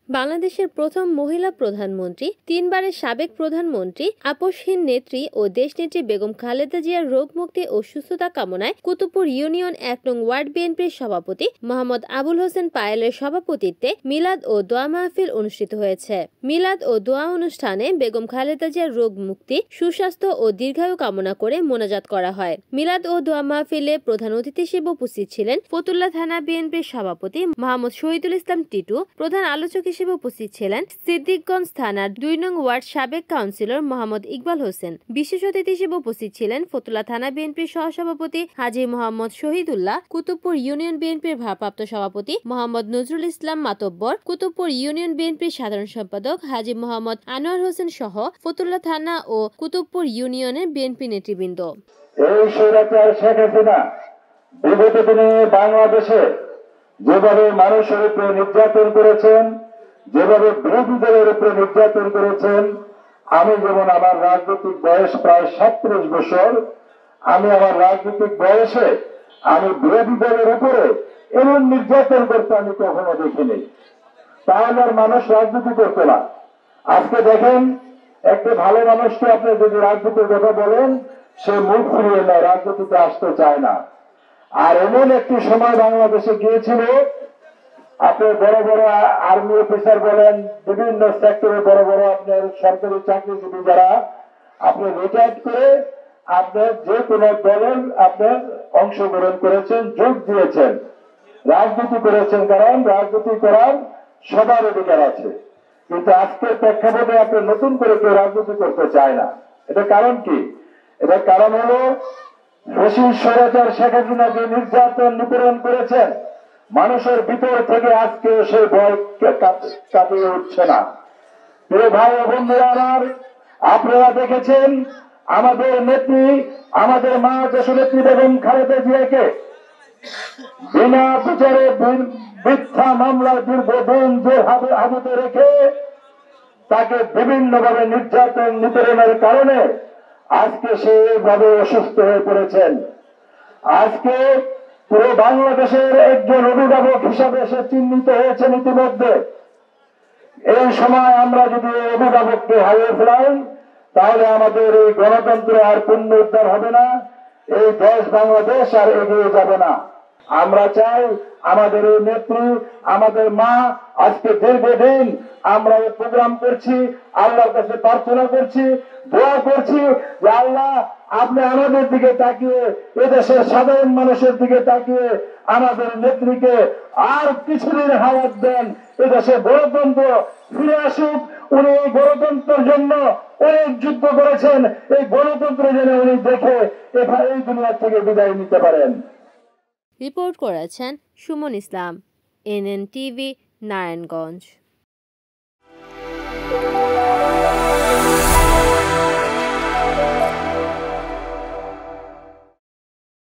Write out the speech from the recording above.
বাংলাদেশের প্রথম মহিলা প্রধানমন্ত্রী, তিনবারের সাবেক প্রধানমন্ত্রী, আপসহীন নেত্রী ও দেশনেত্রী বেগম খালেদা জিয়ার রোগ মুক্তি ও সুস্থতা কামনায় কুতুবপুর ইউনিয়ন ১ নং ওয়ার্ড বিএনপির সভাপতি মোহাম্মদ আবুল হোসেন পায়েলের সভাপতিত্বে মিলাদ ও দোয়া মাহফিল অনুষ্ঠিত হয়েছে। মিলাদ ও দোয়া অনুষ্ঠানে বেগম খালেদা জিয়ার রোগ মুক্তি, সুস্বাস্থ্য ও দীর্ঘায়ু কামনা করে মোনাজাত করা হয়। মিলাদ ও দোয়া মাহফিলে প্রধান অতিথি হিসেবে উপস্থিত ছিলেন ফতুল্লা থানা বিএনপির সভাপতি মোহাম্মদ শহীদুল ইসলাম টিটু। প্রধান আলোচক হিসেবে উপস্থিত ছিলেন সিদ্দিকগঞ্জ থানার ২ নং ওয়ার্ড সাবেক কাউন্সিলর মোহাম্মদ ইকবাল হোসেন। বিশেষ অতিথি হিসেবে উপস্থিত ছিলেন ফতুল্লা থানা বিএনপির সহসভাপতি হাজী মোহাম্মদ শহীদুল্লাহ, কুতুবপুর ইউনিয়ন বিএনপির ভারপ্রাপ্ত সভাপতি মোহাম্মদ নজরুল ইসলাম মাতব্বর, কুতুবপুর ইউনিয়ন বিএনপির সাধারণ সম্পাদক হাজী মোহাম্মদ আনোয়ার হোসেন সহ ফতুল্লা থানা ও কুতুবপুর ইউনিয়নের বিএনপি নেতৃবৃন্দ। এই স্বৈরাচার শেখ হাসিনা বিগত দিনে বাংলাদেশে যেভাবে মানুষের উপরে নির্যাতন করেছেন, যেভাবে বিরোধী দলের উপরে নির্যাতন করেছেন, আমি যেমন আমার রাজনৈতিক বয়স প্রায় ৩৭ বছর, আমি আমার রাজনৈতিক বয়সে আমি বিরোধী দলের উপরে এমন নির্যাতন করতে আমি কখনো দেখিনি। তাহলে আর মানুষ রাজনীতি করতো না। আজকে দেখেন, একটা ভালো মানুষকে আপনি যদি রাজনীতির কথা বলেন, সে মুখ ফিরিয়ে নেয়, রাজনীতিতে আসতে চায় না। আর এমন একটি সময় বাংলাদেশে গিয়েছিল, আপনি বড় বড় আর্মি অফিসার বলেন, বিভিন্ন সেক্টরে বড় বড় আপনার সরকারি চাকরিজীবী যারা আপনি রিটায়ার্ড করে আপনার যে কোনো দলের আপনার অংশগ্রহণ করেছেন, যোগ দিয়েছেন, রাজনীতি করেছেন, কারণ রাজনীতি করার সবার অধিকার আছে। কিন্তু আজকের প্রেক্ষাপটে আপনি নতুন করে কেউ রাজনীতি করতে চায় না। এটা কারণ কি? এটার কারণ হলো ফ্যাসিস্ট স্বৈরাচার শেখ হাসিনা যে নির্যাতন নিপীড়ন করেছেন, মানুষের ভিতর থেকে আজকে সে ভয় কাটিয়ে উঠছে না। প্রিয় ভাই ও বন্ধুরা আমার, আপনারা দেখেছেন আমাদের নেত্রী, আমাদের মা দেশনেত্রী বেগম খালেদা জিয়াকে বিনা বিচারে মিথ্যা মামলায় দীর্ঘদিন যে হাজতে রেখে তাকে বিভিন্নভাবে নির্যাতন নিপীড়নের কারণে আজকে সে এইভাবে অসুস্থ হয়ে পড়েছেন। আজকে পুরো বাংলাদেশের একজন অভিভাবক হিসাবে সে চিহ্নিত হয়েছেন ইতিমধ্যে। এই সময় আমরা যদি অভিভাবককে হারিয়ে ফেলাই, তাহলে আমাদের এই গণতন্ত্র আর পুনরুদ্ধার হবে না, এই দেশ বাংলাদেশ আর এগিয়ে যাবে না। আমরা চাই আমাদের এই নেত্রী, আমাদের মা, আজকে দীর্ঘদিন আমরা এই প্রোগ্রাম করছি, আল্লাহর কাছে প্রার্থনা করছি, দোয়া করছি যে আল্লাহ আপনি আমাদের দিকে তাকিয়ে, এদেশের সাধারণ মানুষের দিকে তাকিয়ে আমাদের নেত্রীকে আর কিছুদিন হায়াত দেন, এদেশে গণতন্ত্র ফিরে আসুক। উনি এই গণতন্ত্রের জন্য অনেক যুদ্ধ করেছেন, এই গণতন্ত্র যেন উনি দেখে এই দুনিয়া থেকে বিদায় নিতে পারেন। রিপোর্ট করেছেন সুমন ইসলাম, NN TV, নারায়ণগঞ্জ।